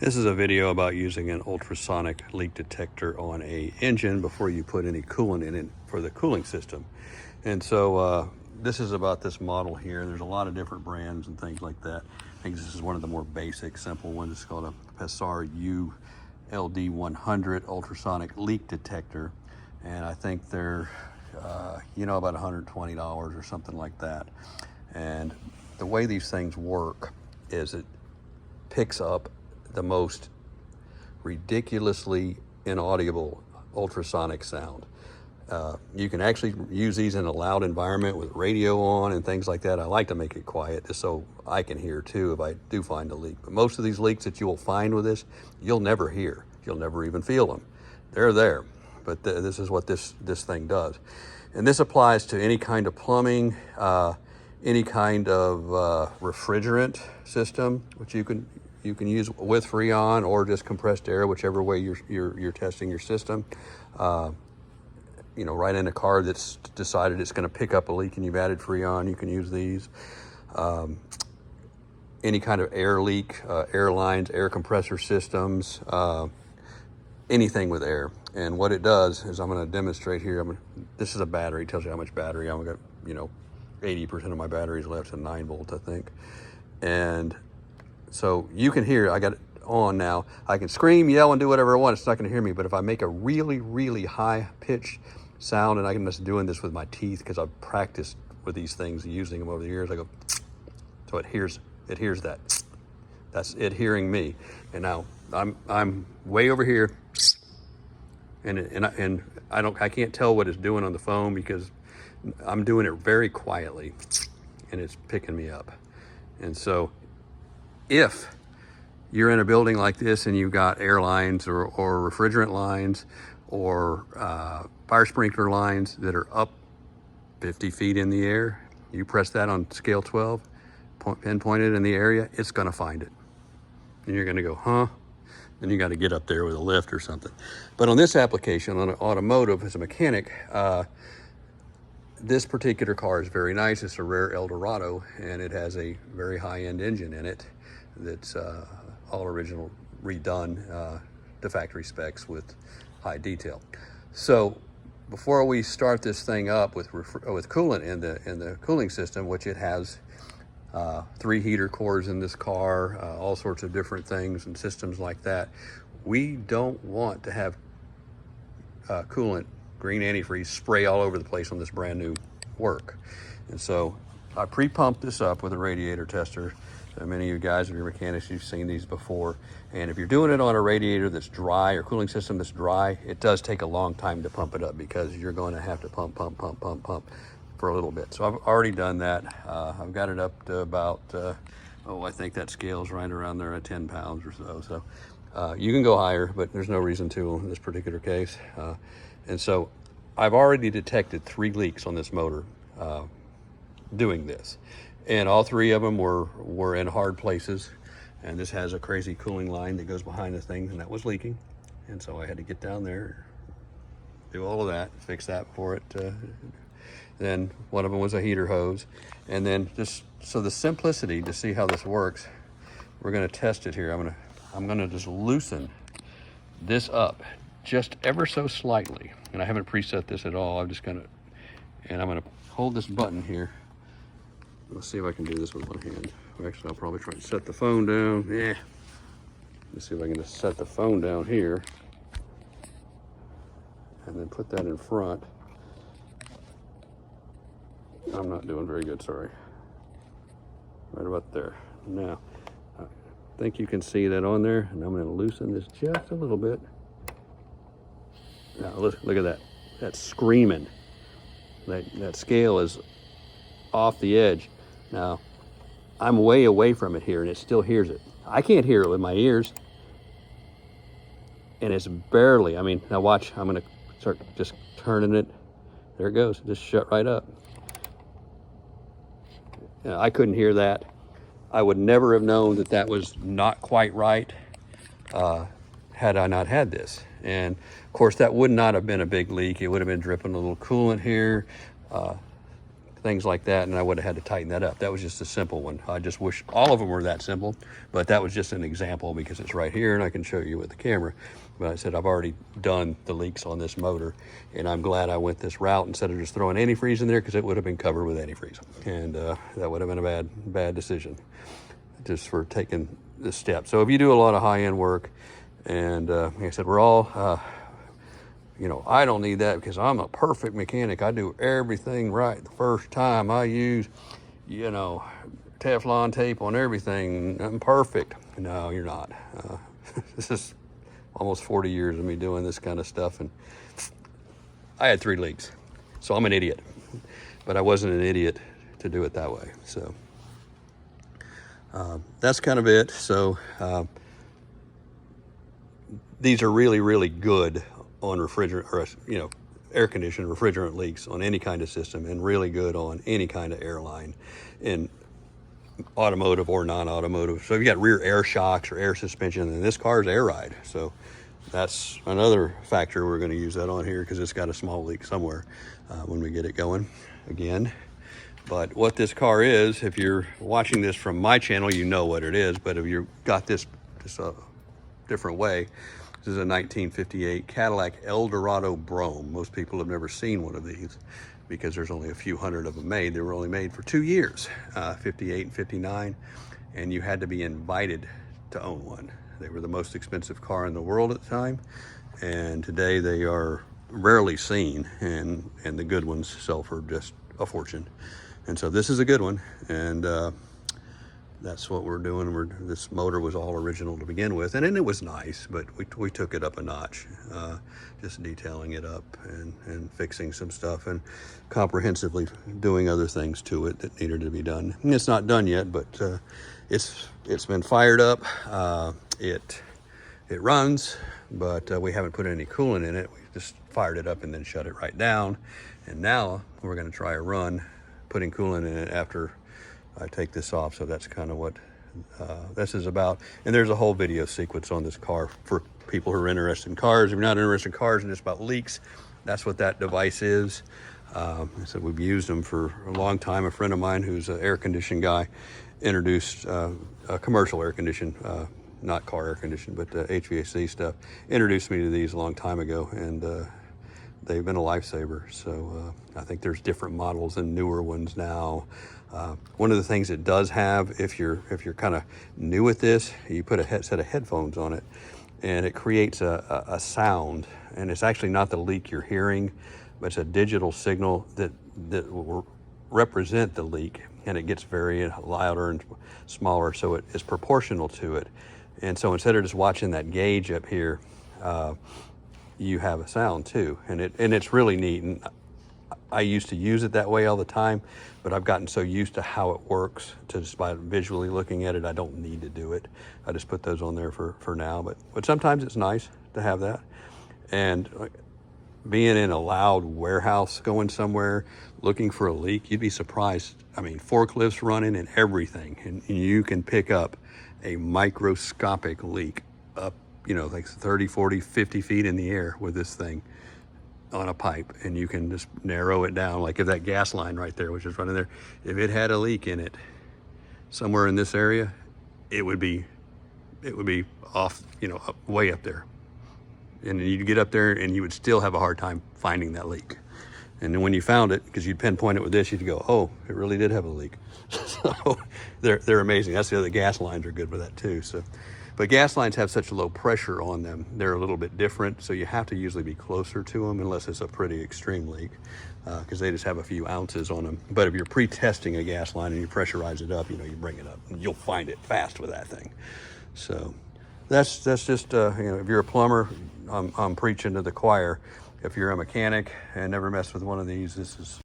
This is a video about using an ultrasonic leak detector on a engine before you put any coolant in it for the cooling system. And so this is about this model here. There's a lot of different brands and things like that. I think this is one of the more basic, simple ones. It's called a Pasar LD100 ultrasonic leak detector. And I think they're, about $120 or something like that. And the way these things work is it picks up the most ridiculously inaudible ultrasonic sound. You can actually use these in a loud environment with radio on and things like that. I like to make it quiet just so I can hear too if I do find a leak. But most of these leaks that you will find with this, you'll never hear. You'll never even feel them. They're there, but this is what this thing does. And this applies to any kind of plumbing, any kind of refrigerant system, which you can use with Freon or just compressed air, whichever way you're testing your system. Right in a car that's decided it's going to pick up a leak and you've added Freon, you can use these. Any kind of air leak, air lines, air compressor systems, anything with air. And what it does is, I'm going to demonstrate here. This is a battery, tells you how much battery I've got. 80% of my batteries left, and 9 volts, I think. And so you can hear, I got it on now. I can scream, yell, and do whatever I want. It's not going to hear me. But if I make a really, really high pitched sound, and I'm just doing this with my teeth because I've practiced with these things, using them over the years, I go, so it hears that. That's it hearing me. And now I'm way over here, and I can't tell what it's doing on the phone because I'm doing it very quietly, and it's picking me up. And so if you're in a building like this and you've got air lines or refrigerant lines or fire sprinkler lines that are up 50 feet in the air, you press that on scale 12, pinpoint it in the area, it's going to find it. And you're going to go, huh? Then you got to get up there with a lift or something. But on this application, on an automotive, as a mechanic, this particular car is very nice. It's a rare Eldorado, and it has a very high-end engine in it that's all original, redone to factory specs with high detail. So before we start this thing up with coolant in the cooling system, which it has 3 heater cores in this car, all sorts of different things and systems like that, we don't want to have coolant, green antifreeze, spray all over the place on this brand new work. And so I pre-pumped this up with a radiator tester. Many of you guys, if you're mechanics, you've seen these before. And if you're doing it on a radiator that's dry or cooling system that's dry, it does take a long time to pump it up because you're going to have to pump for a little bit. So I've already done that. I've got it up to about, I think that scale's right around there at 10 pounds or so. So you can go higher, but there's no reason to in this particular case. And so I've already detected 3 leaks on this motor doing this. And all 3 of them were in hard places. And this has a crazy cooling line that goes behind the thing, and that was leaking. And so I had to get down there, do all of that, fix that for it. Then one of them was a heater hose. And then just so the simplicity to see how this works, we're going to test it here. I'm going to just loosen this up just ever so slightly. And I haven't preset this at all. I'm going to hold this button here. Let's see if I can do this with one hand. Actually, I'll probably try to set the phone down. Yeah. Let's see if I can just set the phone down here and then put that in front. I'm not doing very good, sorry. Right about there. Now, I think you can see that on there, and I'm going to loosen this just a little bit. Now, look at that. That's screaming. That scale is off the edge. Now, I'm way away from it here, and it still hears it. I can't hear it with my ears. And it's barely, now watch, I'm going to start just turning it. There it goes, just shut right up. I couldn't hear that. I would never have known that was not quite right had I not had this. And of course, that would not have been a big leak. It would have been dripping a little coolant here. things like that, and I would have had to tighten that up. That was just a simple one. I just wish all of them were that simple, but that was just an example because it's right here and I can show you with the camera. But I said I've already done the leaks on this motor, and I'm glad I went this route instead of just throwing antifreeze in there, because it would have been covered with antifreeze, and that would have been a bad decision just for taking this step. So if you do a lot of high-end work, and like I said, we're all you know, I don't need that because I'm a perfect mechanic. I do everything right the first time. I use, you know, Teflon tape on everything. I'm perfect. No, you're not. This is almost 40 years of me doing this kind of stuff, and I had 3 leaks. So I'm an idiot, but I wasn't an idiot to do it that way. So that's kind of it. So these are really, really good on refrigerant, or, you know, air conditioned refrigerant leaks on any kind of system, and really good on any kind of airline in automotive or non-automotive. So if you got rear air shocks or air suspension, then this car's air ride. So that's another factor. We're going to use that on here because it's got a small leak somewhere when we get it going again. But what this car is, if you're watching this from my channel, you know what it is. But if you've got this a different way, this is a 1958 Cadillac Eldorado Brougham. Most people have never seen one of these because there's only a few hundred of them made. They were only made for 2 years, 58 and 59, and you had to be invited to own one. They were the most expensive car in the world at the time, and today they are rarely seen, and the good ones sell for just a fortune. And so this is a good one, and that's what we're doing. This motor was all original to begin with, and it was nice, but we took it up a notch, just detailing it up and fixing some stuff and comprehensively doing other things to it that needed to be done. And it's not done yet, but it's been fired up. It runs, but we haven't put any coolant in it. We just fired it up and then shut it right down. And now we're going to try a run putting coolant in it after I take this off. So that's kind of what this is about. And there's a whole video sequence on this car for people who are interested in cars. If you're not interested in cars and it's about leaks, that's what that device is. So we've used them for a long time. A friend of mine who's an air conditioning guy introduced a commercial air condition, not car air condition, but HVAC stuff, introduced me to these a long time ago, and they've been a lifesaver. So I think there's different models and newer ones now. One of the things it does have, if you're kind of new at this, you put a set of headphones on it, and it creates a sound, and it's actually not the leak you're hearing, but it's a digital signal that will represent the leak, and it gets very louder and smaller, so it is proportional to it. And so instead of just watching that gauge up here, you have a sound too, and it's really neat. And I used to use it that way all the time, but I've gotten so used to how it works to just by visually looking at it, I don't need to do it. I just put those on there for now, but sometimes it's nice to have that. And being in a loud warehouse going somewhere looking for a leak, you'd be surprised. I mean, forklifts running and everything, and you can pick up a microscopic leak up, you know, like 30, 40, 50 feet in the air with this thing on a pipe, and you can just narrow it down. Like if that gas line right there, which is running there, if it had a leak in it somewhere in this area, it would be off, you know, way up there. And you'd get up there and you would still have a hard time finding that leak. And then when you found it, because you'd pinpoint it with this, you'd go, oh, it really did have a leak. So they're amazing. That's the other, gas lines are good for that too. So, but gas lines have such low pressure on them. They're a little bit different. So you have to usually be closer to them unless it's a pretty extreme leak, because they just have a few ounces on them. But if you're pre-testing a gas line and you pressurize it up, you know, you bring it up and you'll find it fast with that thing. So that's just, you know, if you're a plumber, I'm preaching to the choir. If you're a mechanic and never messed with one of these, this is